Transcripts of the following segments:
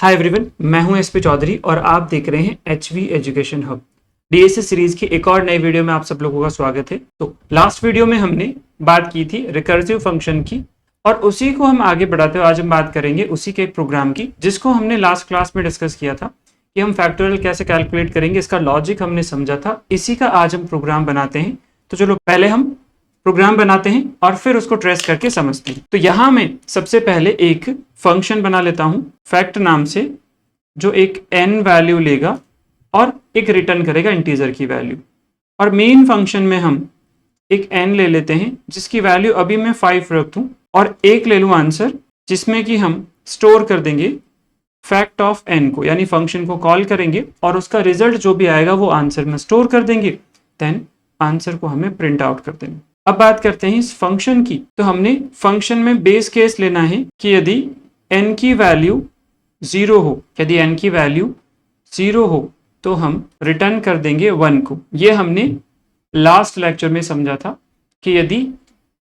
Hi everyone, मैं हूं SP Chaudhary और आप देख रहे हैं HV education hub. DSA series की एक और नई वीडियो में आप सब लोगों का स्वागत है। तो लास्ट वीडियो में हमने बात की थी रिकर्सिव फंक्शन की और उसी को हम आगे बढ़ाते हुए आज हम बात करेंगे उसी के एक प्रोग्राम की जिसको हमने लास्ट क्लास में डिस्कस किया था कि हम फैक्टोरियल कैसे कैलकुलेट करेंगे। इसका लॉजिक हमने समझा था, इसी का आज हम प्रोग्राम बनाते हैं। तो चलो पहले हम प्रोग्राम बनाते हैं और फिर उसको ट्रेस करके समझते हैं। तो यहां मैं सबसे पहले एक फंक्शन बना लेता हूं फैक्ट नाम से, जो एक n वैल्यू लेगा और एक रिटर्न करेगा इंटीजर की वैल्यू। और मेन फंक्शन में हम एक n ले लेते हैं जिसकी वैल्यू अभी मैं 5 रख दूं और एक ले लूं आंसर जिसमें कि हम स्टोर कर देंगे फैक्ट ऑफ n को, यानी फंक्शन को कॉल करेंगे और उसका रिजल्ट जो भी आएगा वो आंसर में स्टोर कर देंगे। देन आंसर को हमें प्रिंट आउट कर देंगे। अब बात करते हैं इस फंक्शन की। तो हमने फंक्शन में बेस केस लेना है कि यदि n की वैल्यू 0 हो, यदि n की वैल्यू 0 हो तो हम रिटर्न कर देंगे 1 को। ये हमने लास्ट लेक्चर में समझा था कि यदि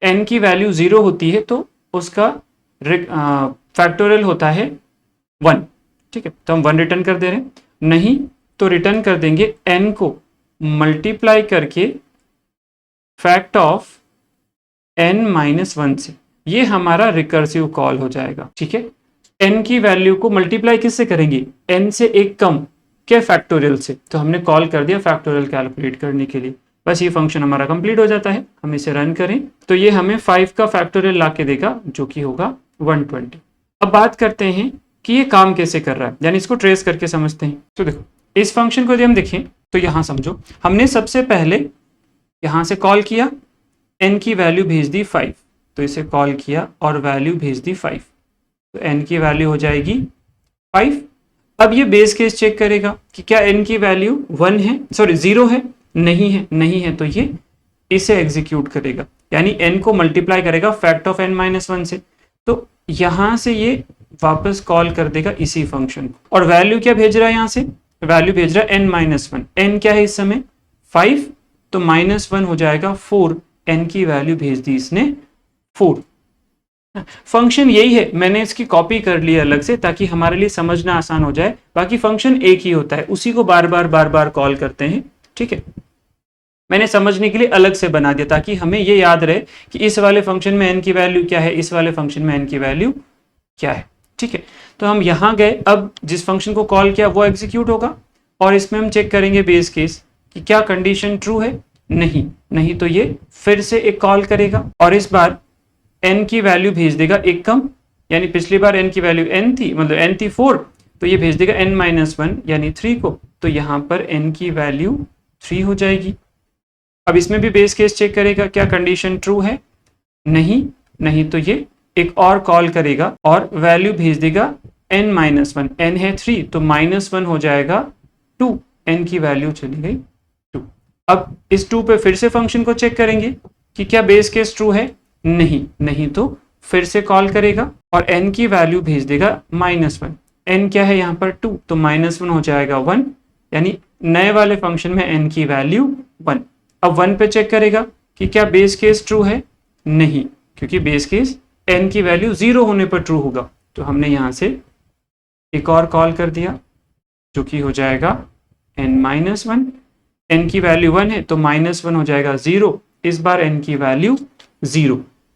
n की वैल्यू 0 होती है तो उसका फैक्टोरियल होता है 1। ठीक है, तो हम 1 रिटर्न कर दे रहे हैं। नहीं तो रिटर्न कर देंगे n को मल्टीप्लाई करके फैक्ट ऑफ n-1 से। ये हमारा रिकर्सिव कॉल हो जाएगा। ठीक है, n की वैल्यू को मल्टीप्लाई किससे करेंगे? n से एक कम के फैक्टोरियल से। तो हमने कॉल कर दिया फैक्टोरियल कैलकुलेट करने के लिए। बस ये फंक्शन हमारा कंप्लीट हो जाता है। हम इसे रन करें तो ये हमें 5 का फैक्टोरियल ला के देगा जो कि होगा 120। अब बात करते हैं कि ये काम कैसे कर रहा है, यानी इसको ट्रेस करके समझते हैं। तो देखो इस फंक्शन को यदि हम देखें तो यहां समझो हमने सबसे पहले यहां से कॉल किया, n की वैल्यू भेज दी 5, तो इसे कॉल किया और वैल्यू भेज दी 5, तो n की वैल्यू हो जाएगी 5। अब ये बेस केस चेक करेगा कि क्या n की वैल्यू 1 है, सॉरी 0 है, नहीं है, नहीं है तो ये इसे एग्जीक्यूट करेगा, यानी n को मल्टीप्लाई करेगा फैक्ट ऑफ n-1 से। तो यहां से ये वापस कॉल कर देगा इसी फंक्शन को और वैल्यू क्या भेज रहा है, यहां से वैल्यू भेज रहा है n-1। n क्या है इस समय 5, तो -1 हो जाएगा 4। n की वैल्यू भेज दी इसने 4। फंक्शन यही है, मैंने इसकी कॉपी कर ली अलग से ताकि हमारे लिए समझना आसान हो जाए। बाकी फंक्शन एक ही होता है, उसी को बार बार कॉल करते हैं। ठीक है, मैंने समझने के लिए अलग से बना दिया ताकि हमें ये याद रहे कि इस वाले फंक्शन में n की वैल्यू क्या है, इस वाले फंक्शन में n की वैल्यू क्या है। ठीक है, तो हम यहां गए, अब जिस फंक्शन को कॉल किया वो एग्जीक्यूट होगा और इसमें हम चेक करेंगे बेस केस कि क्या कंडीशन ट्रू है। नहीं तो ये फिर से एक कॉल करेगा और इस बार n की वैल्यू भेज देगा एक कम, यानी पिछली बार n की वैल्यू n थी, मतलब n थी 4, तो ये भेज देगा n-1 यानी 3 को। तो यहां पर n की वैल्यू 3 हो जाएगी। अब इसमें भी बेस केस चेक करेगा क्या कंडीशन ट्रू है। नहीं तो ये एक और कॉल करेगा और वैल्यू भेज देगा n-1। n है 3 तो -1 हो जाएगा 2, n की वैल्यू चली गई 2। अब इस 2 पे फिर से फंक्शन को चेक करेंगे कि क्या बेस केस ट्रू है। नहीं तो फिर से कॉल करेगा और n की वैल्यू भेज देगा -1। n क्या है यहाँ पर 2, तो -1 हो जाएगा 1, यानी नए वाले फंक्शन में n की वैल्यू 1। अब 1 पे चेक करेगा कि क्या बेस केस ट्रू है। नहीं, क्योंकि बेस केस n की वैल्यू 0 होने पर ट्रू होगा। तो हमने यहाँ से एक और कॉल कर दिया जो कि हो जाएगा n-1। n की वैल्यू 1 है तो -1 हो जाएगा 0, इस बार n की वैल्यू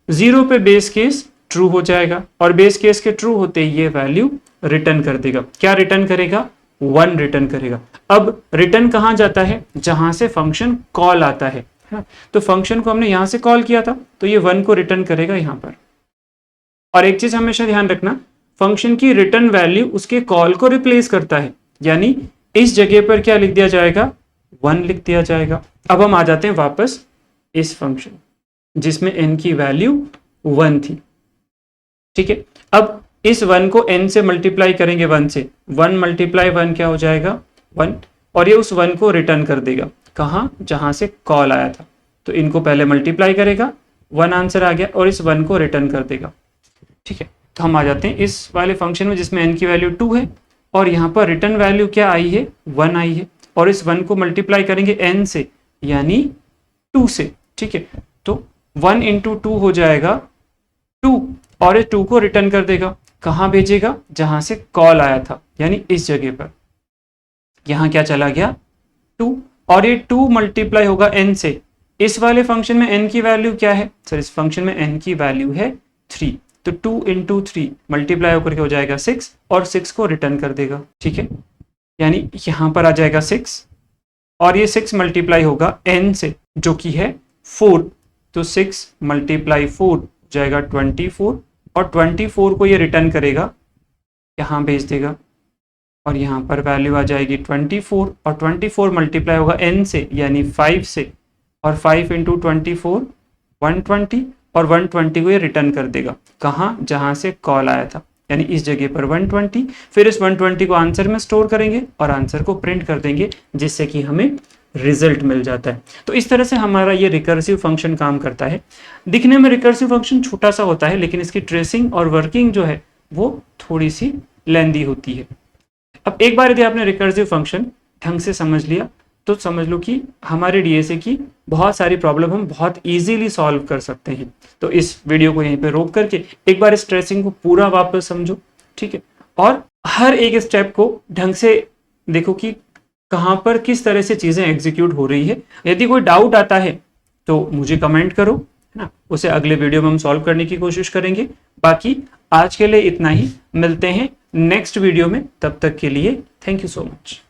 0 पे बेस केस ट्रू हो जाएगा और बेस केस के ट्रू होते ही ये वैल्यू रिटर्न कर देगा। क्या रिटर्न करेगा? 1 रिटर्न करेगा। अब रिटर्न कहां जाता है? जहां से फंक्शन कॉल आता है। तो फंक्शन को हमने यहां से कॉल किया था तो ये 1 को रिटर्न करेगा यहां पर। और एक चीज हमेशा ध्यान रखना, फंक्शन की रिटर्न वैल्यू उसके कॉल को रिप्लेस करता है, यानी इस जगह पर क्या लिख दिया जाएगा? 1 लिख दिया जाएगा। अब हम आ जाते हैं वापस इस फंक्शन जिसमें n की वैल्यू 1 थी। ठीक है, अब इस 1 को n से मल्टीप्लाई करेंगे 1 से, 1 × 1 क्या हो जाएगा? 1, और ये उस 1 को रिटर्न कर देगा कहां? जहां से कॉल आया था। तो इनको पहले मल्टीप्लाई करेगा, 1 आंसर आ गया और इस 1 को रिटर्न कर देगा। ठीक है, तो हम आ जाते हैं इस वाले फंक्शन में जिसमें n की वैल्यू 2 है और यहाँ पर रिटर्न वैल्यू क्या आई है? 1 आई है और इस 1 को मल्टीप्लाई करेंगे n से, यानी 2 से। ठीक है, तो 1 × 2 हो जाएगा 2 और इस 2 को रिटर्न कर देगा। कहां भेजेगा? जहां से कॉल आया था। यानी इस जगह पर यहाँ क्या चला गया 2, और ये 2 मल्टीप्लाई होगा n से। इस वाले फंक्शन में n की वैल्यू क्या है सर, इस फंक्शन में n की वैल्यू है 3, तो 2 इंटू 3 मल्टीप्लाई होकर के हो जाएगा 6 और 6 को रिटर्न कर देगा। ठीक है, यानी यहाँ पर आ जाएगा 6 और ये 6 मल्टीप्लाई होगा n से जो कि है 4, तो 6 मल्टीप्लाई 4 हो जाएगा 24 और 24 को ये रिटर्न करेगा, यहाँ भेज देगा और यहाँ पर वैल्यू आ जाएगी 24 और 24 मल्टीप्लाई होगा n से यानी 5 से, और 5 इंटू 24 120 और 120 को ये रिटर्न कर देगा कहाँ, जहाँ से कॉल आया था, यानी इस जगह पर 120। फिर इस 120 को आंसर में स्टोर करेंगे और आंसर को प्रिंट कर देंगे जिससे कि हमें रिजल्ट मिल जाता है। तो इस तरह से हमारा ये रिकर्सिव फंक्शन काम करता है। दिखने में रिकर्सिव फंक्शन छोटा सा होता है लेकिन इसकी ट्रेसिंग और वर्किंग जो है वो थोड़ी सी लेंदी होती है। अब एक बार यदि आपने रिकर्सिव फंक्शन ढंग से समझ लिया तो समझ लो कि हमारे डीएसए की बहुत सारी प्रॉब्लम हम बहुत इजीली सॉल्व कर सकते हैं। तो इस वीडियो को यहीं पे रोक करके एक बार इस ट्रेसिंग को पूरा वापस समझो, ठीक है, और हर एक स्टेप को ढंग से देखो कि कहाँ पर किस तरह से चीज़ें एग्जीक्यूट हो रही है। यदि कोई डाउट आता है तो मुझे कमेंट करो, है ना, उसे अगले वीडियो में हम सॉल्व करने की कोशिश करेंगे। बाकी आज के लिए इतना ही, मिलते हैं नेक्स्ट वीडियो में, तब तक के लिए थैंक यू सो मच।